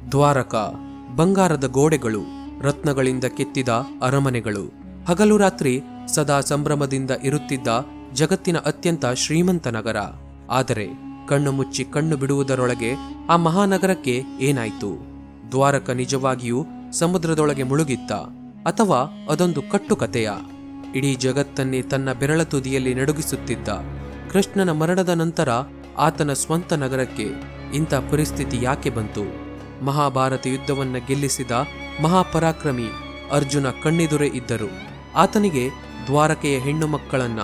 ದ್ವಾರಕ, ಬಂಗಾರದ ಗೋಡೆಗಳು, ರತ್ನಗಳಿಂದ ಕೆತ್ತಿದ ಅರಮನೆಗಳು, ಹಗಲು ರಾತ್ರಿ ಸದಾ ಸಂಭ್ರಮದಿಂದ ಇರುತ್ತಿದ್ದ ಜಗತ್ತಿನ ಅತ್ಯಂತ ಶ್ರೀಮಂತ ನಗರ. ಆದರೆ ಕಣ್ಣು ಮುಚ್ಚಿ ಕಣ್ಣು ಬಿಡುವುದರೊಳಗೆ ಆ ಮಹಾನಗರಕ್ಕೆ ಏನಾಯ್ತು? ದ್ವಾರಕ ನಿಜವಾಗಿಯೂ ಸಮುದ್ರದೊಳಗೆ ಮುಳುಗಿತ್ತ, ಅಥವಾ ಅದೊಂದು ಕಟ್ಟುಕತೆಯ? ಇಡೀ ಜಗತ್ತನ್ನೇ ತನ್ನ ಬೆರಳ ತುದಿಯಲ್ಲಿ ನಡುಗಿಸುತ್ತಿದ್ದ ಕೃಷ್ಣನ ಮರಣದ ನಂತರ ಆತನ ಸ್ವಂತ ನಗರಕ್ಕೆ ಇಂಥ ಪರಿಸ್ಥಿತಿ ಯಾಕೆ ಬಂತು? ಮಹಾಭಾರತ ಯುದ್ಧವನ್ನ ಗೆಲ್ಲಿಸಿದ ಮಹಾಪರಾಕ್ರಮಿ ಅರ್ಜುನ ಕಣ್ಣೆದುರೇ ಇದ್ದರು. ಆತನಿಗೆ ದ್ವಾರಕೆಯ ಹೆಣ್ಣು ಮಕ್ಕಳನ್ನ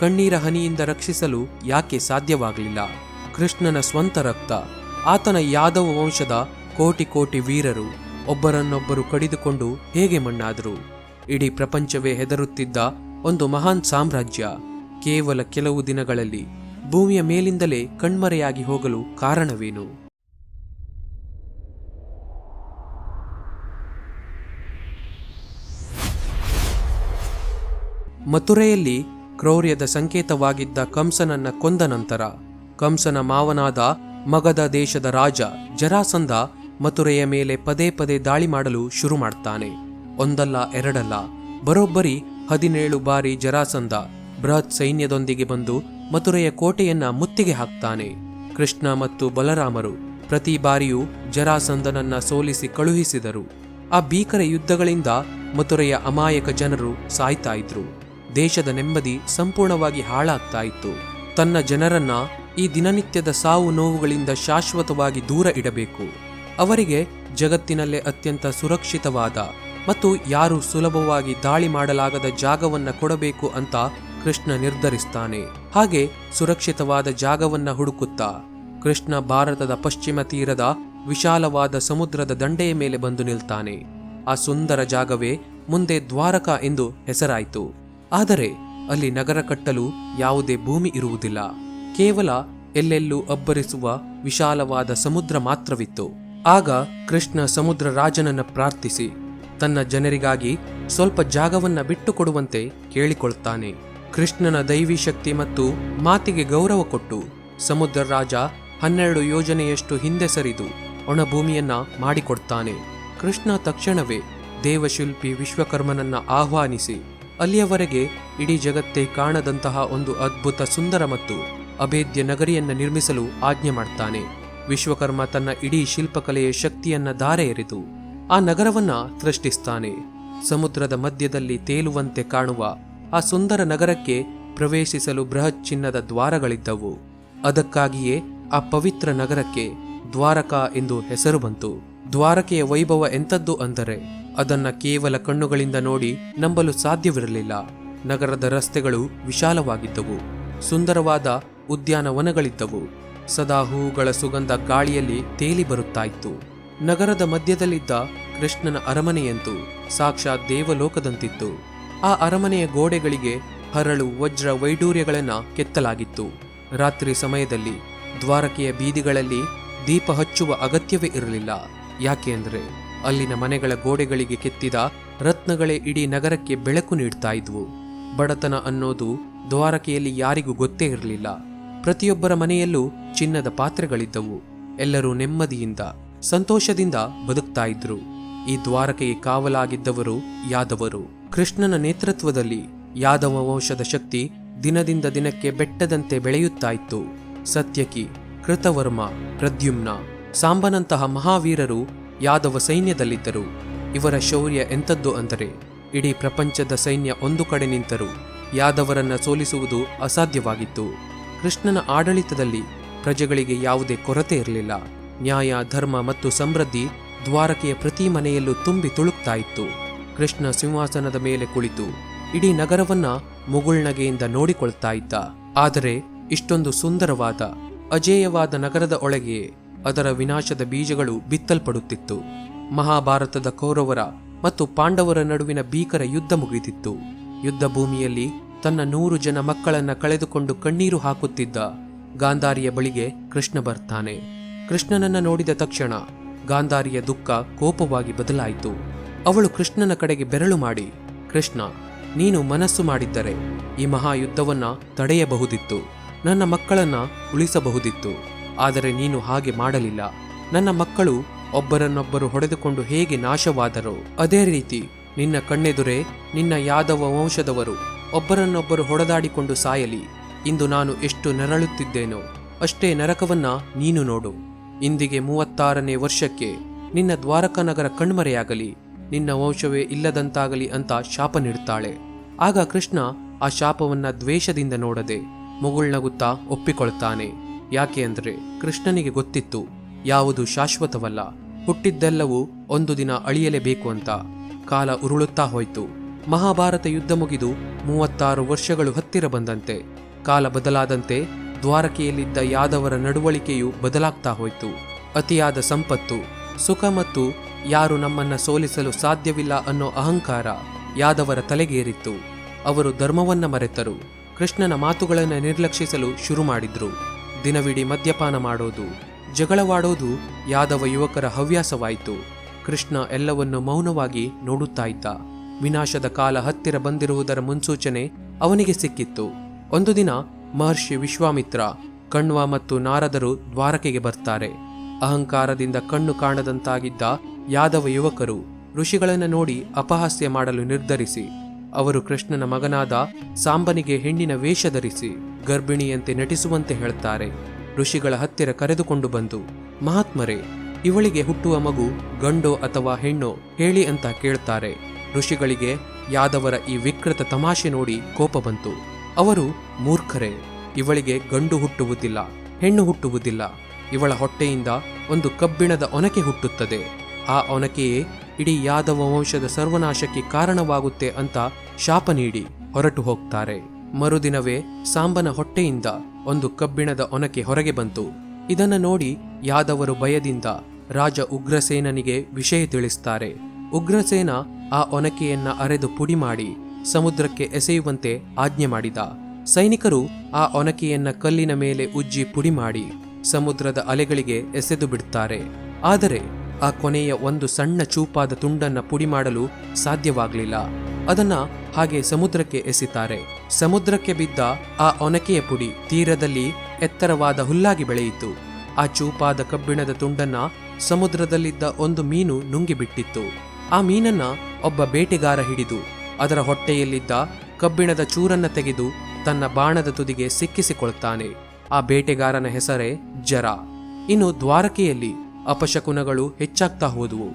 ಕಣ್ಣೀರ ಹನಿಯಿಂದ ರಕ್ಷಿಸಲು ಯಾಕೆ ಸಾಧ್ಯವಾಗಲಿಲ್ಲ? ಕೃಷ್ಣನ ಸ್ವಂತ ರಕ್ತ, ಆತನ ಯಾದವ ವಂಶದ ಕೋಟಿ ಕೋಟಿ ವೀರರು ಒಬ್ಬರನ್ನೊಬ್ಬರು ಕಡಿದುಕೊಂಡು ಹೇಗೆ ಮಣ್ಣಾದರು? ಇಡೀ ಪ್ರಪಂಚವೇ ಹೆದರುತ್ತಿದ್ದ ಒಂದು ಮಹಾನ್ ಸಾಮ್ರಾಜ್ಯ ಕೇವಲ ಕೆಲವು ದಿನಗಳಲ್ಲಿ ಭೂಮಿಯ ಮೇಲಿಂದಲೇ ಕಣ್ಮರೆಯಾಗಿ ಹೋಗಲು ಕಾರಣವೇನು? ಮಥುರೆಯಲ್ಲಿ ಕ್ರೌರ್ಯದ ಸಂಕೇತವಾಗಿದ್ದ ಕಂಸನನ್ನ ಕೊಂದ ನಂತರ ಕಂಸನ ಮಾವನಾದ ಮಗಧ ದೇಶದ ರಾಜ ಜರಾಸಂಧ ಮಥುರೆಯ ಮೇಲೆ ಪದೇ ಪದೇ ದಾಳಿ ಮಾಡಲು ಶುರು ಮಾಡ್ತಾನೆ. ಒಂದಲ್ಲ ಎರಡಲ್ಲ, ಬರೋಬ್ಬರಿ 17 ಬಾರಿ ಜರಾಸಂಧ ಬೃಹತ್ ಸೈನ್ಯದೊಂದಿಗೆ ಬಂದು ಮಥುರೆಯ ಕೋಟೆಯನ್ನ ಮುತ್ತಿಗೆ ಹಾಕ್ತಾನೆ. ಕೃಷ್ಣ ಮತ್ತು ಬಲರಾಮರು ಪ್ರತಿ ಬಾರಿಯೂ ಜರಾಸಂಧನನ್ನ ಸೋಲಿಸಿ ಕಳುಹಿಸಿದರು. ಆ ಭೀಕರ ಯುದ್ಧಗಳಿಂದ ಮಥುರೆಯ ಅಮಾಯಕ ಜನರು ಸಾಯ್ತಾ ಇದ್ರು. ದೇಶದ ನೆಮ್ಮದಿ ಸಂಪೂರ್ಣವಾಗಿ ಹಾಳಾಗ್ತಾ ಇತ್ತು. ತನ್ನ ಜನರನ್ನ ಈ ದಿನನಿತ್ಯದ ಸಾವು ನೋವುಗಳಿಂದ ಶಾಶ್ವತವಾಗಿ ದೂರ ಇಡಬೇಕು. ಅವರಿಗೆ ಜಗತ್ತಿನಲ್ಲೇ ಅತ್ಯಂತ ಸುರಕ್ಷಿತವಾದ ಮತ್ತು ಯಾರು ಸುಲಭವಾಗಿ ದಾಳಿ ಮಾಡಲಾಗದ ಜಾಗವನ್ನ ಕೊಡಬೇಕು ಅಂತ ಕೃಷ್ಣ ನಿರ್ಧರಿಸ್ತಾನೆ. ಹಾಗೆ ಸುರಕ್ಷಿತವಾದ ಜಾಗವನ್ನ ಹುಡುಕುತ್ತಾ ಕೃಷ್ಣ ಭಾರತದ ಪಶ್ಚಿಮ ತೀರದ ವಿಶಾಲವಾದ ಸಮುದ್ರದ ದಂಡೆಯ ಮೇಲೆ ಬಂದು ನಿಲ್ತಾನೆ. ಆ ಸುಂದರ ಜಾಗವೇ ಮುಂದೆ ದ್ವಾರಕ ಎಂದು ಹೆಸರಾಯಿತು. ಆದರೆ ಅಲ್ಲಿ ನಗರ ಕಟ್ಟಲು ಯಾವುದೇ ಭೂಮಿ ಇರುವುದಿಲ್ಲ. ಕೇವಲ ಎಲ್ಲೆಲ್ಲೂ ಅಬ್ಬರಿಸುವ ವಿಶಾಲವಾದ ಸಮುದ್ರ ಮಾತ್ರವಿತ್ತು. ಆಗ ಕೃಷ್ಣ ಸಮುದ್ರ ರಾಜನನ್ನ ಪ್ರಾರ್ಥಿಸಿ ತನ್ನ ಜನರಿಗಾಗಿ ಸ್ವಲ್ಪ ಜಾಗವನ್ನ ಬಿಟ್ಟುಕೊಡುವಂತೆ ಕೇಳಿಕೊಳ್ತಾನೆ. ಕೃಷ್ಣನ ದೈವಿ ಶಕ್ತಿ ಮತ್ತು ಮಾತಿಗೆ ಗೌರವ ಕೊಟ್ಟು ಸಮುದ್ರ ರಾಜ 12 ಯೋಜನೆಯಷ್ಟು ಹಿಂದೆ ಸರಿದು ಒಣಭೂಮಿಯನ್ನ ಮಾಡಿಕೊಡ್ತಾನೆ. ಕೃಷ್ಣ ತಕ್ಷಣವೇ ದೇವಶಿಲ್ಪಿ ವಿಶ್ವಕರ್ಮನನ್ನ ಆಹ್ವಾನಿಸಿ ಅಲ್ಲಿಯವರೆಗೆ ಇಡೀ ಜಗತ್ತೇ ಕಾಣದಂತಹ ಒಂದು ಅದ್ಭುತ ಸುಂದರ ಮತ್ತು ಅಭೇದ್ಯ ನಗರಿಯನ್ನ ನಿರ್ಮಿಸಲು ಆಜ್ಞೆ ಮಾಡ್ತಾನೆ. ವಿಶ್ವಕರ್ಮ ತನ್ನ ಇಡೀ ಶಿಲ್ಪಕಲೆಯ ಶಕ್ತಿಯನ್ನ ಧಾರೆ ಎರೆದು ಆ ನಗರವನ್ನ ಸೃಷ್ಟಿಸ್ತಾನೆ. ಸಮುದ್ರದ ಮಧ್ಯದಲ್ಲಿ ತೇಲುವಂತೆ ಕಾಣುವ ಆ ಸುಂದರ ನಗರಕ್ಕೆ ಪ್ರವೇಶಿಸಲು ಬೃಹತ್ ಚಿನ್ನದ ದ್ವಾರಗಳಿದ್ದವು. ಅದಕ್ಕಾಗಿಯೇ ಆ ಪವಿತ್ರ ನಗರಕ್ಕೆ ದ್ವಾರಕಾ ಎಂದು ಹೆಸರು ಬಂತು. ದ್ವಾರಕೆಯ ವೈಭವ ಎಂಥದ್ದು ಅಂದರೆ ಅದನ್ನ ಕೇವಲ ಕಣ್ಣುಗಳಿಂದ ನೋಡಿ ನಂಬಲು ಸಾಧ್ಯವಿರಲಿಲ್ಲ. ನಗರದ ರಸ್ತೆಗಳು ವಿಶಾಲವಾಗಿದ್ದವು. ಸುಂದರವಾದ ಉದ್ಯಾನವನಗಳಿದ್ದವು. ಸದಾ ಹೂವುಗಳ ಸುಗಂಧ ಗಾಳಿಯಲ್ಲಿ ತೇಲಿ ಬರುತ್ತಾ ಇತ್ತು. ನಗರದ ಮಧ್ಯದಲ್ಲಿದ್ದ ಕೃಷ್ಣನ ಅರಮನೆಯಂತೂ ಸಾಕ್ಷಾತ್ ದೇವಲೋಕದಂತಿತ್ತು. ಆ ಅರಮನೆಯ ಗೋಡೆಗಳಿಗೆ ಹರಳು ವಜ್ರ ವೈಡೂರ್ಯಗಳನ್ನ ಕೆತ್ತಲಾಗಿತ್ತು. ರಾತ್ರಿ ಸಮಯದಲ್ಲಿ ದ್ವಾರಕೆಯ ಬೀದಿಗಳಲ್ಲಿ ದೀಪ ಹಚ್ಚುವ ಅಗತ್ಯವೇ ಇರಲಿಲ್ಲ. ಯಾಕೆ ಅಂದ್ರೆ ಅಲ್ಲಿನ ಮನೆಗಳ ಗೋಡೆಗಳಿಗೆ ಕೆತ್ತಿದ ರತ್ನಗಳೇ ಇಡೀ ನಗರಕ್ಕೆ ಬೆಳಕು ನೀಡ್ತಾ ಇದ್ವು. ಬಡತನ ಅನ್ನೋದು ದ್ವಾರಕೆಯಲ್ಲಿ ಯಾರಿಗೂ ಗೊತ್ತೇ ಇರಲಿಲ್ಲ. ಪ್ರತಿಯೊಬ್ಬರ ಮನೆಯಲ್ಲೂ ಚಿನ್ನದ ಪಾತ್ರೆಗಳಿದ್ದವು. ಎಲ್ಲರೂ ನೆಮ್ಮದಿಯಿಂದ ಸಂತೋಷದಿಂದ ಬದುಕ್ತಾ ಇದ್ರು. ಈ ದ್ವಾರಕೆಗೆ ಕಾವಲಾಗಿದ್ದವರು ಯಾದವರು. ಕೃಷ್ಣನ ನೇತೃತ್ವದಲ್ಲಿ ಯಾದವ ವಂಶದ ಶಕ್ತಿ ದಿನದಿಂದ ದಿನಕ್ಕೆ ಬೆಟ್ಟದಂತೆ ಬೆಳೆಯುತ್ತಾ ಇತ್ತು. ಸತ್ಯಕಿ, ಕೃತವರ್ಮ, ಪ್ರದ್ಯುಮ್ನ, ಸಾಂಬನಂತಹ ಮಹಾವೀರರು ಯಾದವ ಸೈನ್ಯದಲ್ಲಿದ್ದರು. ಇವರ ಶೌರ್ಯ ಎಂಥದ್ದು ಅಂದರೆ ಇಡೀ ಪ್ರಪಂಚದ ಸೈನ್ಯ ಒಂದು ಕಡೆ ನಿಂತರೂ ಯಾದವರನ್ನ ಸೋಲಿಸುವುದು ಅಸಾಧ್ಯವಾಗಿತ್ತು. ಕೃಷ್ಣನ ಆಡಳಿತದಲ್ಲಿ ಪ್ರಜೆಗಳಿಗೆ ಯಾವುದೇ ಕೊರತೆ ಇರಲಿಲ್ಲ. ನ್ಯಾಯ, ಧರ್ಮ ಮತ್ತು ಸಮೃದ್ಧಿ ದ್ವಾರಕೆಯ ಪ್ರತಿ ಮನೆಯಲ್ಲೂ ತುಂಬಿ ತುಳುಕ್ತಾ ಇತ್ತು. ಕೃಷ್ಣ ಸಿಂಹಾಸನದ ಮೇಲೆ ಕುಳಿತು ಇಡೀ ನಗರವನ್ನ ಮುಗುಳ್ನಗೆಯಿಂದ ನೋಡಿಕೊಳ್ತಾ ಇದ್ದ. ಆದರೆ ಇಷ್ಟೊಂದು ಸುಂದರವಾದ ಅಜೇಯವಾದ ನಗರದ ಒಳಗೆಯೇ ಅದರ ವಿನಾಶದ ಬೀಜಗಳು ಬಿತ್ತಲ್ಪಡುತ್ತಿತ್ತು. ಮಹಾಭಾರತದ ಕೌರವರ ಮತ್ತು ಪಾಂಡವರ ನಡುವಿನ ಭೀಕರ ಯುದ್ಧ ಮುಗಿದಿತ್ತು. ಯುದ್ಧ ಭೂಮಿಯಲ್ಲಿ ತನ್ನ 100 ಜನ ಮಕ್ಕಳನ್ನ ಕಳೆದುಕೊಂಡು ಕಣ್ಣೀರು ಹಾಕುತ್ತಿದ್ದ ಗಾಂಧಾರಿಯ ಬಳಿಗೆ ಕೃಷ್ಣ ಬರ್ತಾನೆ. ಕೃಷ್ಣನನ್ನ ನೋಡಿದ ತಕ್ಷಣ ಗಾಂಧಾರಿಯ ದುಃಖ ಕೋಪವಾಗಿ ಬದಲಾಯಿತು. ಅವಳು ಕೃಷ್ಣನ ಕಡೆಗೆ ಬೆರಳು ಮಾಡಿ, ಕೃಷ್ಣ, ನೀನು ಮನಸ್ಸು ಮಾಡಿದ್ದರೆ ಈ ಮಹಾಯುದ್ಧವನ್ನ ತಡೆಯಬಹುದಿತ್ತು, ನನ್ನ ಮಕ್ಕಳನ್ನ ಉಳಿಸಬಹುದಿತ್ತು. ಆದರೆ ನೀನು ಹಾಗೆ ಮಾಡಲಿಲ್ಲ. ನನ್ನ ಮಕ್ಕಳು ಒಬ್ಬರನ್ನೊಬ್ಬರು ಹೊಡೆದುಕೊಂಡು ಹೇಗೆ ನಾಶವಾದರೋ ಅದೇ ರೀತಿ ನಿನ್ನ ಕಣ್ಣೆದುರೇ ನಿನ್ನ ಯಾದವ ವಂಶದವರು ಒಬ್ಬರನ್ನೊಬ್ಬರು ಹೊಡೆದಾಡಿಕೊಂಡು ಸಾಯಲಿ. ಇಂದು ನಾನು ಎಷ್ಟು ನರಳುತ್ತಿದ್ದೇನೋ ಅಷ್ಟೇ ನರಕವನ್ನ ನೀನು ನೋಡು. ಇಂದಿಗೆ 36ನೇ ವರ್ಷಕ್ಕೆ ನಿನ್ನ ದ್ವಾರಕಾ ನಗರ ಕಣ್ಮರೆಯಾಗಲಿ, ನಿನ್ನ ವಂಶವೇ ಇಲ್ಲದಂತಾಗಲಿ ಅಂತ ಶಾಪ ನೀಡುತ್ತಾಳೆ. ಆಗ ಕೃಷ್ಣ ಆ ಶಾಪವನ್ನ ದ್ವೇಷದಿಂದ ನೋಡದೆ ಮುಗುಳ್ನಗುತ್ತಾ ಒಪ್ಪಿಕೊಳ್ತಾನೆ. ಯಾಕೆ ಅಂದ್ರೆ ಕೃಷ್ಣನಿಗೆ ಗೊತ್ತಿತ್ತು ಯಾವುದು ಶಾಶ್ವತವಲ್ಲ, ಹುಟ್ಟಿದ್ದೆಲ್ಲವೂ ಒಂದು ದಿನ ಅಳಿಯಲೇಬೇಕು ಅಂತ. ಕಾಲ ಉರುಳುತ್ತಾ ಹೋಯ್ತು. ಮಹಾಭಾರತ ಯುದ್ಧ ಮುಗಿದು 36 ವರ್ಷಗಳು ಹತ್ತಿರ ಬಂದಂತೆ, ಕಾಲ ಬದಲಾದಂತೆ ದ್ವಾರಕೆಯಲ್ಲಿದ್ದ ಯಾದವರ ನಡವಳಿಕೆಯು ಬದಲಾಗ್ತಾ ಹೋಯ್ತು. ಅತಿಯಾದ ಸಂಪತ್ತು, ಸುಖ ಮತ್ತು ಯಾರು ನಮ್ಮನ್ನ ಸೋಲಿಸಲು ಸಾಧ್ಯವಿಲ್ಲ ಅನ್ನೋ ಅಹಂಕಾರ ಯಾದವರ ತಲೆಗೇರಿತ್ತು. ಅವರು ಧರ್ಮವನ್ನ ಮರೆತರು. ಕೃಷ್ಣನ ಮಾತುಗಳನ್ನು ನಿರ್ಲಕ್ಷಿಸಲು ಶುರು ಮಾಡಿದ್ರು. ದಿನವಿಡೀ ಮದ್ಯಪಾನ ಮಾಡೋದು, ಜಗಳವಾಡೋದು ಯಾದವ ಯುವಕರ ಹವ್ಯಾಸವಾಯಿತು. ಕೃಷ್ಣ ಎಲ್ಲವನ್ನು ಮೌನವಾಗಿ ನೋಡುತ್ತಾ ಇದ್ದ. ವಿನಾಶದ ಕಾಲ ಹತ್ತಿರ ಬಂದಿರುವುದರ ಮುನ್ಸೂಚನೆ ಅವನಿಗೆ ಸಿಕ್ಕಿತ್ತು. ಒಂದು ದಿನ ಮಹರ್ಷಿ ವಿಶ್ವಾಮಿತ್ರ, ಕಣ್ವ ಮತ್ತು ನಾರದರು ದ್ವಾರಕೆಗೆ ಬರ್ತಾರೆ. ಅಹಂಕಾರದಿಂದ ಕಣ್ಣು ಕಾಣದಂತಾಗಿದ್ದ ಯಾದವ ಯುವಕರು ಋಷಿಗಳನ್ನು ನೋಡಿ ಅಪಹಾಸ್ಯ ಮಾಡಲು ನಿರ್ಧರಿಸಿ ಅವರು ಕೃಷ್ಣನ ಮಗನಾದ ಸಾಂಬನಿಗೆ ಹೆಣ್ಣಿನ ವೇಷ ಧರಿಸಿ ಗರ್ಭಿಣಿಯಂತೆ ನಟಿಸುವಂತೆ ಹೇಳ್ತಾರೆ. ಋಷಿಗಳ ಹತ್ತಿರ ಕರೆದುಕೊಂಡು ಬಂದು, ಮಹಾತ್ಮರೇ, ಇವಳಿಗೆ ಹುಟ್ಟುವ ಮಗು ಗಂಡೋ ಅಥವಾ ಹೆಣ್ಣೋ ಹೇಳಿ ಅಂತ ಕೇಳ್ತಾರೆ. ಋಷಿಗಳಿಗೆ ಯಾದವರ ಈ ವಿಕೃತ ತಮಾಷೆ ನೋಡಿ ಕೋಪ ಬಂತು. ಅವರು ಮೂರ್ಖರೇ, ಇವಳಿಗೆ ಗಂಡು ಹುಟ್ಟುವುದಿಲ್ಲ, ಹೆಣ್ಣು ಹುಟ್ಟುವುದಿಲ್ಲ. ಇವಳ ಹೊಟ್ಟೆಯಿಂದ ಒಂದು ಕಬ್ಬಿಣದ ಒನಕೆ ಹುಟ್ಟುತ್ತದೆ. ಆ ಒನಕೆಯೇ ಇಡೀ ಯಾದವ ವಂಶದ ಸರ್ವನಾಶಕ್ಕೆ ಕಾರಣವಾಗುತ್ತೆ ಅಂತ ಶಾಪ ನೀಡಿ ಹೊರಟು ಹೋಗ್ತಾರೆ. ಮರುದಿನವೇ ಸಾಂಬನ ಹೊಟ್ಟೆಯಿಂದ ಒಂದು ಕಬ್ಬಿಣದ ಒನಕೆ ಹೊರಗೆ ಬಂತು. ಇದನ್ನು ನೋಡಿ ಯಾದವರು ಭಯದಿಂದ ರಾಜ ಉಗ್ರಸೇನನಿಗೆ ವಿಷಯ ತಿಳಿಸ್ತಾರೆ. ಉಗ್ರಸೇನ ಆ ಒನಕೆಯನ್ನ ಅರೆದು ಪುಡಿ ಮಾಡಿ ಸಮುದ್ರಕ್ಕೆ ಎಸೆಯುವಂತೆ ಆಜ್ಞೆ ಮಾಡಿದ. ಸೈನಿಕರು ಆ ಒನಕೆಯನ್ನ ಕಲ್ಲಿನ ಮೇಲೆ ಉಜ್ಜಿ ಪುಡಿ ಮಾಡಿ ಸಮುದ್ರದ ಅಲೆಗಳಿಗೆ ಎಸೆದು ಬಿಡ್ತಾರೆ. ಆದರೆ ಆ ಕೊನೆಯ ಒಂದು ಸಣ್ಣ ಚೂಪಾದ ತುಂಡನ್ನ ಪುಡಿ ಮಾಡಲು ಸಾಧ್ಯವಾಗಲಿಲ್ಲ. ಅದನ್ನ ಹಾಗೆ ಸಮುದ್ರಕ್ಕೆ ಎಸಿತಾರೆ. ಸಮುದ್ರಕ್ಕೆ ಬಿದ್ದ ಆ ಒನಕೆಯ ಪುಡಿ ತೀರದಲ್ಲಿ ಎತ್ತರವಾದ ಹುಲ್ಲಾಗಿ ಬೆಳೆಯಿತು. ಆ ಚೂಪಾದ ಕಬ್ಬಿಣದ ತುಂಡನ್ನ ಸಮುದ್ರದಲ್ಲಿದ್ದ ಒಂದು ಮೀನು ನುಂಗಿಬಿಟ್ಟಿತ್ತು. ಆ ಮೀನನ್ನ ಒಬ್ಬ ಬೇಟೆಗಾರ ಹಿಡಿದು ಅದರ ಹೊಟ್ಟೆಯಲ್ಲಿದ್ದ ಕಬ್ಬಿಣದ ಚೂರನ್ನ ತೆಗೆದು ತನ್ನ ಬಾಣದ ತುದಿಗೆ ಸಿಕ್ಕಿಸಿಕೊಳ್ತಾನೆ. ಆ ಬೇಟೆಗಾರನ ಹೆಸರೇ ಜರ. ಇನ್ನು ದ್ವಾರಕೆಯಲ್ಲಿ ಅಪಶಕುನಗಳು ಹೆಚ್ಚಾಗ್ತಾ ಹೋದುವು.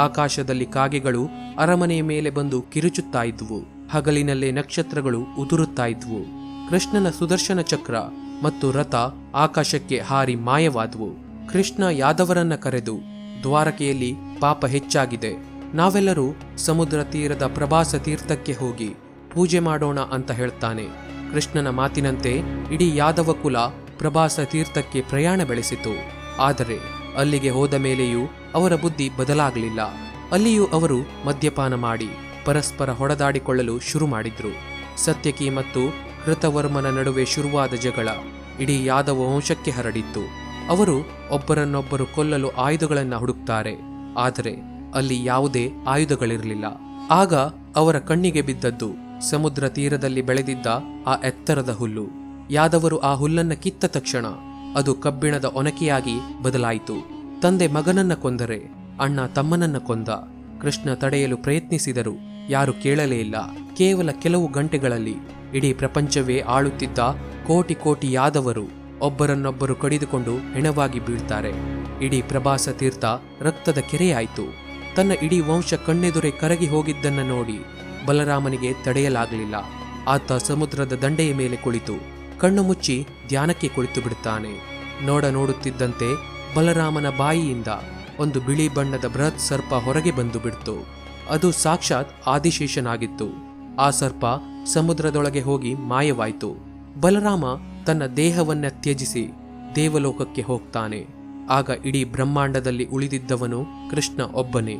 ಆಕಾಶದಲ್ಲಿ ಕಾಗೆಗಳು ಅರಮನೆಯ ಮೇಲೆ ಬಂದು ಕಿರುಚುತ್ತಾ ಇದ್ವು. ಹಗಲಿನಲ್ಲೇ ನಕ್ಷತ್ರಗಳು ಉದುರುತ್ತಾ ಇದ್ವು. ಕೃಷ್ಣನ ಸುದರ್ಶನ ಚಕ್ರ ಮತ್ತು ರಥ ಆಕಾಶಕ್ಕೆ ಹಾರಿ ಮಾಯವಾದವು. ಕೃಷ್ಣ ಯಾದವರನ್ನ ಕರೆದು, ದ್ವಾರಕೆಯಲ್ಲಿ ಪಾಪ ಹೆಚ್ಚಾಗಿದೆ, ನಾವೆಲ್ಲರೂ ಸಮುದ್ರ ತೀರದ ಪ್ರಭಾಸ ತೀರ್ಥಕ್ಕೆ ಹೋಗಿ ಪೂಜೆ ಮಾಡೋಣ ಅಂತ ಹೇಳ್ತಾನೆ. ಕೃಷ್ಣನ ಮಾತಿನಂತೆ ಇಡೀ ಯಾದವ ಕುಲ ಪ್ರಭಾಸ ತೀರ್ಥಕ್ಕೆ ಪ್ರಯಾಣ ಬೆಳೆಸಿತು. ಆದರೆ ಅಲ್ಲಿಗೆ ಹೋದ ಮೇಲೆಯೂ ಅವರ ಬುದ್ಧಿ ಬದಲಾಗಲಿಲ್ಲ. ಅಲ್ಲಿಯೂ ಅವರು ಮದ್ಯಪಾನ ಮಾಡಿ ಪರಸ್ಪರ ಹೊಡೆದಾಡಿಕೊಳ್ಳಲು ಶುರು ಮಾಡಿದ್ರು. ಸತ್ಯಕಿ ಮತ್ತು ಕೃತವರ್ಮನ ನಡುವೆ ಶುರುವಾದ ಜಗಳ ಇಡೀ ಯಾದವ ವಂಶಕ್ಕೆ ಹರಡಿತ್ತು. ಅವರು ಒಬ್ಬರನ್ನೊಬ್ಬರು ಕೊಲ್ಲಲು ಆಯುಧಗಳನ್ನು ಹುಡುಕ್ತಾರೆ. ಆದರೆ ಅಲ್ಲಿ ಯಾವುದೇ ಆಯುಧಗಳಿರಲಿಲ್ಲ. ಆಗ ಅವರ ಕಣ್ಣಿಗೆ ಬಿದ್ದದ್ದು ಸಮುದ್ರ ತೀರದಲ್ಲಿ ಬೆಳೆದಿದ್ದ ಆ ಎತ್ತರದ ಹುಲ್ಲು. ಯಾದವರು ಆ ಹುಲ್ಲನ್ನ ಕಿತ್ತ ತಕ್ಷಣ ಅದು ಕಬ್ಬಿಣದ ಒನಕೆಯಾಗಿ ಬದಲಾಯಿತು. ತಂದೆ ಮಗನನ್ನ ಕೊಂದರೆ ಅಣ್ಣ ತಮ್ಮನನ್ನ ಕೊಂದ. ಕೃಷ್ಣ ತಡೆಯಲು ಪ್ರಯತ್ನಿಸಿದರು, ಯಾರು ಕೇಳಲೇ ಇಲ್ಲ. ಕೇವಲ ಕೆಲವು ಗಂಟೆಗಳಲ್ಲಿ ಇಡೀ ಪ್ರಪಂಚವೇ ಆಳುತ್ತಿದ್ದ ಕೋಟಿ ಕೋಟಿ ಯಾದವರು ಒಬ್ಬರನ್ನೊಬ್ಬರು ಕಡಿದುಕೊಂಡು ಹೆಣವಾಗಿ ಬೀಳ್ತಾರೆ. ಇಡೀ ಪ್ರಭಾಸ ತೀರ್ಥ ರಕ್ತದ ಕೆರೆಯಾಯಿತು. ತನ್ನ ಇಡೀ ವಂಶ ಕಣ್ಣೆದುರೇ ಕರಗಿ ಹೋಗಿದ್ದನ್ನ ನೋಡಿ ಬಲರಾಮನಿಗೆ ತಡೆಯಲಾಗಲಿಲ್ಲ. ಆತ ಸಮುದ್ರದ ದಂಡೆಯ ಮೇಲೆ ಕುಳಿತು ಕಣ್ಣು ಮುಚ್ಚಿ ಧ್ಯಾನಕ್ಕೆ ಕುಳಿತು ಬಿಡುತ್ತಾನೆ. ನೋಡುತ್ತಿದ್ದಂತೆ ಬಲರಾಮನ ಬಾಯಿಯಿಂದ ಒಂದು ಬಿಳಿ ಬಣ್ಣದ ಬೃಹತ್ ಸರ್ಪ ಹೊರಗೆ ಬಂದು ಬಿಡ್ತು. ಅದು ಸಾಕ್ಷಾತ್ ಆದಿಶೇಷನಾಗಿತ್ತು. ಆ ಸರ್ಪ ಸಮುದ್ರದೊಳಗೆ ಹೋಗಿ ಮಾಯವಾಯಿತು. ಬಲರಾಮ ತನ್ನ ದೇಹವನ್ನ ತ್ಯಜಿಸಿ ದೇವಲೋಕಕ್ಕೆ ಹೋಗ್ತಾನೆ. ಆಗ ಇಡೀ ಬ್ರಹ್ಮಾಂಡದಲ್ಲಿ ಉಳಿದಿದ್ದವನು ಕೃಷ್ಣ ಒಬ್ಬನೇ.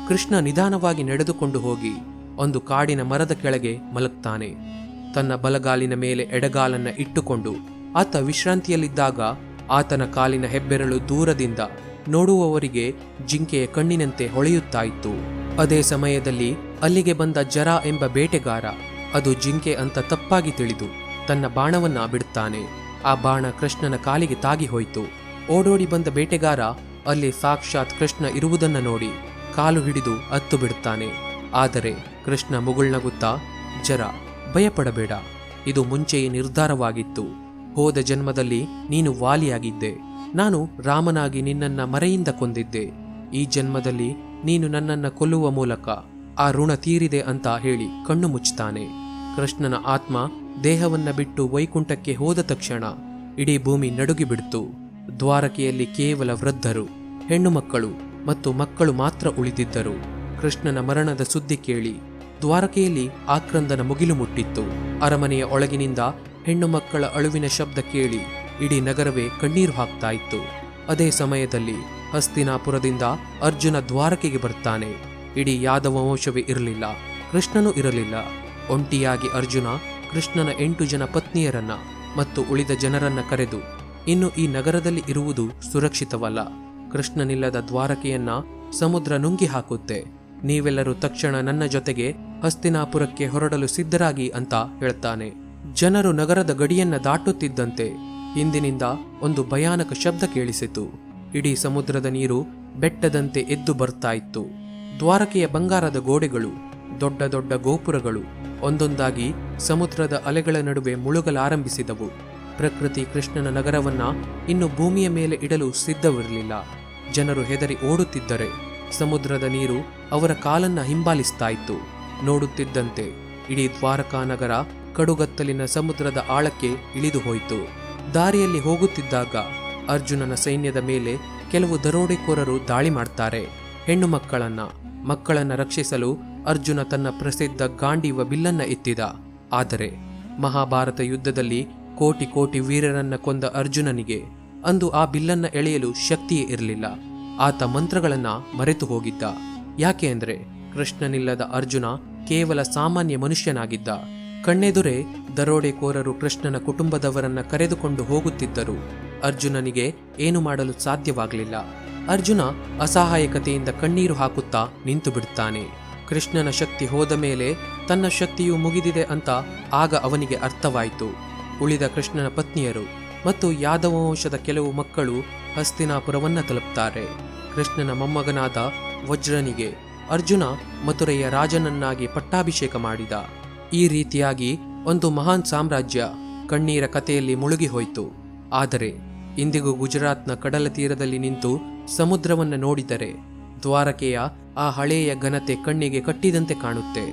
ಕೃಷ್ಣ ನಿಧಾನವಾಗಿ ನಡೆದುಕೊಂಡು ಹೋಗಿ ಒಂದು ಕಾಡಿನ ಮರದ ಕೆಳಗೆ ಮಲಗ್ತಾನೆ. ತನ್ನ ಬಲಗಾಲಿನ ಮೇಲೆ ಎಡಗಾಲನ್ನ ಇಟ್ಟುಕೊಂಡು ಆತ ವಿಶ್ರಾಂತಿಯಲ್ಲಿದ್ದಾಗ ಆತನ ಕಾಲಿನ ಹೆಬ್ಬೆರಳು ದೂರದಿಂದ ನೋಡುವವರಿಗೆ ಜಿಂಕೆಯ ಕಣ್ಣಿನಂತೆ ಹೊಳೆಯುತ್ತಾ ಇತ್ತು. ಅದೇ ಸಮಯದಲ್ಲಿ ಅಲ್ಲಿಗೆ ಬಂದ ಜರ ಎಂಬ ಬೇಟೆಗಾರ ಅದು ಜಿಂಕೆ ಅಂತ ತಪ್ಪಾಗಿ ತಿಳಿದು ತನ್ನ ಬಾಣವನ್ನ ಬಿಡುತ್ತಾನೆ. ಆ ಬಾಣ ಕೃಷ್ಣನ ಕಾಲಿಗೆ ತಾಗಿ ಹೋಯಿತು. ಓಡೋಡಿ ಬಂದ ಬೇಟೆಗಾರ ಅಲ್ಲಿ ಸಾಕ್ಷಾತ್ ಕೃಷ್ಣ ಇರುವುದನ್ನು ನೋಡಿ ಕಾಲು ಹಿಡಿದು ಅತ್ತು ಬಿಡುತ್ತಾನೆ. ಆದರೆ ಕೃಷ್ಣ ಮುಗುಳ್ನಗುತ್ತಾ, ಜರ ಭಯಪಡಬೇಡ, ಇದು ಮುಂಚೆಯೇ ನಿರ್ಧಾರವಾಗಿತ್ತು. ಹೋದ ಜನ್ಮದಲ್ಲಿ ನೀನು ವಾಲಿಯಾಗಿದ್ದೆ, ನಾನು ರಾಮನಾಗಿ ನಿನ್ನನ್ನ ಮರೆಯಿಂದ ಕೊಂದಿದ್ದೆ. ಈ ಜನ್ಮದಲ್ಲಿ ನೀನು ನನ್ನನ್ನ ಕೊಲ್ಲುವ ಮೂಲಕ ಆ ಋಣ ತೀರಿದೆ ಅಂತ ಹೇಳಿ ಕಣ್ಣು ಮುಚ್ಚುತ್ತಾನೆ. ಕೃಷ್ಣನ ಆತ್ಮ ದೇಹವನ್ನ ಬಿಟ್ಟು ವೈಕುಂಠಕ್ಕೆ ಹೋದ ತಕ್ಷಣ ಇಡೀ ಭೂಮಿ ನಡುಗಿಬಿಡ್ತು. ದ್ವಾರಕೆಯಲ್ಲಿ ಕೇವಲ ವೃದ್ಧರು, ಹೆಣ್ಣು ಮಕ್ಕಳು ಮತ್ತು ಮಕ್ಕಳು ಮಾತ್ರ ಉಳಿದಿದ್ದರು. ಕೃಷ್ಣನ ಮರಣದ ಸುದ್ದಿ ಕೇಳಿ ದ್ವಾರಕೆಯಲ್ಲಿ ಆಕ್ರಂದನ ಮುಗಿಲು ಮುಟ್ಟಿತ್ತು. ಅರಮನೆಯ ಒಳಗಿನಿಂದ ಹೆಣ್ಣು ಮಕ್ಕಳ ಅಳುವಿನ ಶಬ್ದ ಕೇಳಿ ಇಡೀ ನಗರವೇ ಕಣ್ಣೀರು ಹಾಕ್ತಾ ಇತ್ತು. ಅದೇ ಸಮಯದಲ್ಲಿ ಹಸ್ತಿನಾಪುರದಿಂದ ಅರ್ಜುನ ದ್ವಾರಕೆಗೆ ಬರ್ತಾನೆ. ಇಡೀ ಯಾದವ ವಂಶವೇ ಇರಲಿಲ್ಲ, ಕೃಷ್ಣನೂ ಇರಲಿಲ್ಲ. ಒಂಟಿಯಾಗಿ ಅರ್ಜುನ ಕೃಷ್ಣನ 8 ಜನ ಪತ್ನಿಯರನ್ನ ಮತ್ತು ಉಳಿದ ಜನರನ್ನ ಕರೆದು, ಇನ್ನು ಈ ನಗರದಲ್ಲಿ ಇರುವುದು ಸುರಕ್ಷಿತವಲ್ಲ, ಕೃಷ್ಣನಿಲ್ಲದ ದ್ವಾರಕೆಯನ್ನ ಸಮುದ್ರ ನುಂಗಿ ಹಾಕುತ್ತೆ, ನೀವೆಲ್ಲರೂ ತಕ್ಷಣ ನನ್ನ ಜೊತೆಗೆ ಹಸ್ತಿನಾಪುರಕ್ಕೆ ಹೊರಡಲು ಸಿದ್ಧರಾಗಿ ಅಂತ ಹೇಳ್ತಾನೆ. ಜನರು ನಗರದ ಗಡಿಯನ್ನ ದಾಟುತ್ತಿದ್ದಂತೆ ಹಿಂದಿನಿಂದ ಒಂದು ಭಯಾನಕ ಶಬ್ದ ಕೇಳಿಸಿತು. ಇಡೀ ಸಮುದ್ರದ ನೀರು ಬೆಟ್ಟದಂತೆ ಎದ್ದು ಬರ್ತಾ ಇತ್ತು. ದ್ವಾರಕೆಯ ಬಂಗಾರದ ಗೋಡೆಗಳು, ದೊಡ್ಡ ದೊಡ್ಡ ಗೋಪುರಗಳು ಒಂದೊಂದಾಗಿ ಸಮುದ್ರದ ಅಲೆಗಳ ನಡುವೆ ಮುಳುಗಲಾರಂಭಿಸಿದವು. ಪ್ರಕೃತಿ ಕೃಷ್ಣನ ನಗರವನ್ನ ಇನ್ನು ಭೂಮಿಯ ಮೇಲೆ ಇಡಲು ಸಿದ್ಧವಿರಲಿಲ್ಲ. ಜನರು ಹೆದರಿ ಓಡುತ್ತಿದ್ದರೆ ಸಮುದ್ರದ ನೀರು ಅವರ ಕಾಲನ್ನ ಹಿಂಬಾಲಿಸ್ತಾ ಇತ್ತು. ನೋಡುತ್ತಿದ್ದಂತೆ ಇಡೀ ದ್ವಾರಕಾ ನಗರ ಕಡುಗತ್ತಲಿನ ಸಮುದ್ರದ ಆಳಕ್ಕೆ ಇಳಿದು ಹೋಯಿತು. ದಾರಿಯಲ್ಲಿ ಹೋಗುತ್ತಿದ್ದಾಗ ಅರ್ಜುನನ ಸೈನ್ಯದ ಮೇಲೆ ಕೆಲವು ದರೋಡೆಕೋರರು ದಾಳಿ ಮಾಡ್ತಾರೆ. ಹೆಣ್ಣು ಮಕ್ಕಳನ್ನ ರಕ್ಷಿಸಲು ಅರ್ಜುನ ತನ್ನ ಪ್ರಸಿದ್ಧ ಗಾಂಡೀವ ಬಿಲ್ಲನ್ನ ಎತ್ತಿದ. ಆದರೆ ಮಹಾಭಾರತ ಯುದ್ಧದಲ್ಲಿ ಕೋಟಿ ಕೋಟಿ ವೀರರನ್ನ ಕೊಂದ ಅರ್ಜುನನಿಗೆ ಅಂದು ಆ ಬಿಲ್ಲನ್ನ ಎಳೆಯಲು ಶಕ್ತಿಯೇ ಇರಲಿಲ್ಲ. ಆತ ಮಂತ್ರಗಳನ್ನ ಮರೆತು ಹೋಗಿದ್ದ. ಯಾಕೆ ಅಂದ್ರೆ ಕೃಷ್ಣನಿಲ್ಲದ ಅರ್ಜುನ ಕೇವಲ ಸಾಮಾನ್ಯ ಮನುಷ್ಯನಾಗಿದ್ದ. ಕಣ್ಣೆದುರೇ ದರೋಡೆಕೋರರು ಕೃಷ್ಣನ ಕುಟುಂಬದವರನ್ನ ಕರೆದುಕೊಂಡು ಹೋಗುತ್ತಿದ್ದರು. ಅರ್ಜುನನಿಗೆ ಏನು ಮಾಡಲು ಸಾಧ್ಯವಾಗಲಿಲ್ಲ. ಅರ್ಜುನ ಅಸಹಾಯಕತೆಯಿಂದ ಕಣ್ಣೀರು ಹಾಕುತ್ತಾ ನಿಂತು ಬಿಡುತ್ತಾನೆ. ಕೃಷ್ಣನ ಶಕ್ತಿ ಹೋದ ಮೇಲೆ ತನ್ನ ಶಕ್ತಿಯು ಮುಗಿದಿದೆ ಅಂತ ಆಗ ಅವನಿಗೆ ಅರ್ಥವಾಯಿತು. ಉಳಿದ ಕೃಷ್ಣನ ಪತ್ನಿಯರು ಮತ್ತು ಯಾದವ ವಂಶದ ಕೆಲವು ಮಕ್ಕಳು ಹಸ್ತಿನಾಪುರವನ್ನ ತಲುಪ್ತಾರೆ. ಕೃಷ್ಣನ ಮೊಮ್ಮಗನಾದ ವಜ್ರನಿಗೆ ಅರ್ಜುನ ಮಥುರೆಯ ರಾಜನನ್ನಾಗಿ ಪಟ್ಟಾಭಿಷೇಕ ಮಾಡಿದ. ಈ ರೀತಿಯಾಗಿ ಒಂದು ಮಹಾನ್ ಸಾಮ್ರಾಜ್ಯ ಕಣ್ಣೀರ ಕಥೆಯಲ್ಲಿ ಮುಳುಗಿ ಹೋಯಿತು. ಆದರೆ ಇಂದಿಗೂ ಗುಜರಾತ್ನ ಕಡಲ ತೀರದಲ್ಲಿ ನಿಂತು ಸಮುದ್ರವನ್ನ ನೋಡಿದರೆ ದ್ವಾರಕೆಯ ಆ ಹಳೆಯ ಘನತೆ ಕಣ್ಣಿಗೆ ಕಟ್ಟಿದಂತೆ ಕಾಣುತ್ತೆ.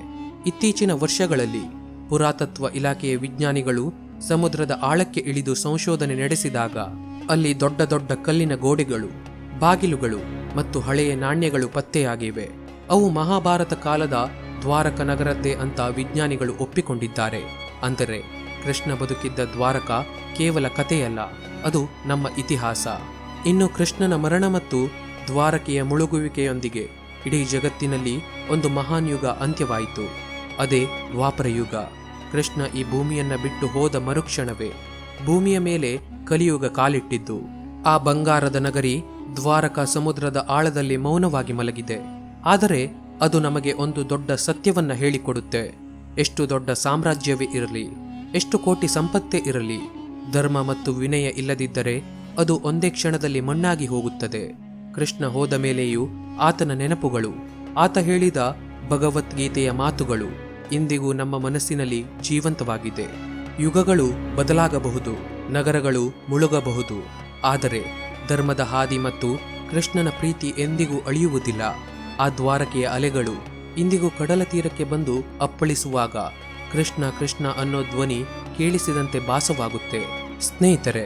ಇತ್ತೀಚಿನ ವರ್ಷಗಳಲ್ಲಿ ಪುರಾತತ್ವ ಇಲಾಖೆಯ ವಿಜ್ಞಾನಿಗಳು ಸಮುದ್ರದ ಆಳಕ್ಕೆ ಇಳಿದು ಸಂಶೋಧನೆ ನಡೆಸಿದಾಗ ಅಲ್ಲಿ ದೊಡ್ಡ ದೊಡ್ಡ ಕಲ್ಲಿನ ಗೋಡೆಗಳು, ಬಾಗಿಲುಗಳು ಮತ್ತು ಹಳೆಯ ನಾಣ್ಯಗಳು ಪತ್ತೆಯಾಗಿವೆ. ಅವು ಮಹಾಭಾರತ ಕಾಲದ ದ್ವಾರಕ ನಗರದ್ದೇ ಅಂತ ವಿಜ್ಞಾನಿಗಳು ಒಪ್ಪಿಕೊಂಡಿದ್ದಾರೆ. ಅಂದರೆ ಕೃಷ್ಣ ಬದುಕಿದ್ದ ದ್ವಾರಕ ಕೇವಲ ಕಥೆಯಲ್ಲ, ಅದು ನಮ್ಮ ಇತಿಹಾಸ. ಇನ್ನು ಕೃಷ್ಣನ ಮರಣ ಮತ್ತು ದ್ವಾರಕೆಯ ಮುಳುಗುವಿಕೆಯೊಂದಿಗೆ ಇಡೀ ಜಗತ್ತಿನಲ್ಲಿ ಒಂದು ಮಹಾನ್ ಯುಗ ಅಂತ್ಯವಾಯಿತು. ಅದೇ ದ್ವಾಪರ ಯುಗ. ಕೃಷ್ಣ ಈ ಭೂಮಿಯನ್ನ ಬಿಟ್ಟು ಹೋದ ಮರುಕ್ಷಣವೇ ಭೂಮಿಯ ಮೇಲೆ ಕಲಿಯುಗ ಕಾಲಿಟ್ಟಿದ್ದು. ಆ ಬಂಗಾರದ ನಗರಿ ದ್ವಾರಕ ಸಮುದ್ರದ ಆಳದಲ್ಲಿ ಮೌನವಾಗಿ ಮಲಗಿದೆ. ಆದರೆ ಅದು ನಮಗೆ ಒಂದು ದೊಡ್ಡ ಸತ್ಯವನ್ನ ಹೇಳಿಕೊಡುತ್ತೆ. ಎಷ್ಟು ದೊಡ್ಡ ಸಾಮ್ರಾಜ್ಯವೇ ಇರಲಿ, ಎಷ್ಟು ಕೋಟಿ ಸಂಪತ್ತೇ ಇರಲಿ, ಧರ್ಮ ಮತ್ತು ವಿನಯ ಇಲ್ಲದಿದ್ದರೆ ಅದು ಒಂದೇ ಕ್ಷಣದಲ್ಲಿ ಮಣ್ಣಾಗಿ ಹೋಗುತ್ತದೆ. ಕೃಷ್ಣ ಹೋದ ಮೇಲೆಯೂ ಆತನ ನೆನಪುಗಳು, ಆತ ಹೇಳಿದ ಭಗವದ್ಗೀತೆಯ ಮಾತುಗಳು ಇಂದಿಗೂ ನಮ್ಮ ಮನಸ್ಸಿನಲ್ಲಿ ಜೀವಂತವಾಗಿದೆ. ಯುಗಗಳು ಬದಲಾಗಬಹುದು, ನಗರಗಳು ಮುಳುಗಬಹುದು, ಆದರೆ ಧರ್ಮದ ಹಾದಿ ಮತ್ತು ಕೃಷ್ಣನ ಪ್ರೀತಿ ಎಂದಿಗೂ ಅಳಿಯುವುದಿಲ್ಲ. ಆ ದ್ವಾರಕೆಯ ಅಲೆಗಳು ಇಂದಿಗೂ ಕಡಲ ತೀರಕ್ಕೆ ಬಂದು ಅಪ್ಪಳಿಸುವಾಗ ಕೃಷ್ಣ ಕೃಷ್ಣ ಅನ್ನೋ ಧ್ವನಿ ಕೇಳಿಸಿದಂತೆ ಭಾಸವಾಗುತ್ತೆ. ಸ್ನೇಹಿತರೆ,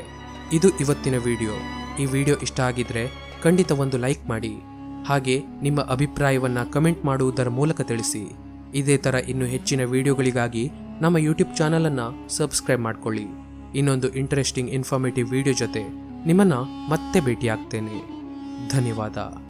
ಇದು ಇವತ್ತಿನ ವಿಡಿಯೋ. ಈ ವಿಡಿಯೋ ಇಷ್ಟ ಆಗಿದ್ರೆ ಖಂಡಿತ ಒಂದು ಲೈಕ್ ಮಾಡಿ. ಹಾಗೆ ನಿಮ್ಮ ಅಭಿಪ್ರಾಯವನ್ನ ಕಮೆಂಟ್ ಮಾಡುವುದರ ಮೂಲಕ ತಿಳಿಸಿ. ಇದೇ ಥರ ಇನ್ನೂ ಹೆಚ್ಚಿನ ವಿಡಿಯೋಗಳಿಗಾಗಿ ನಮ್ಮ ಯೂಟ್ಯೂಬ್ ಚಾನಲನ್ನು ಸಬ್ಸ್ಕ್ರೈಬ್ ಮಾಡ್ಕೊಳ್ಳಿ. ಇನ್ನೊಂದು ಇಂಟ್ರೆಸ್ಟಿಂಗ್ ಇನ್ಫಾರ್ಮೇಟಿವ್ ವಿಡಿಯೋ ಜೊತೆ ನಿಮ್ಮನ್ನು ಮತ್ತೆ ಭೇಟಿಯಾಗ್ತೇನೆ. ಧನ್ಯವಾದ.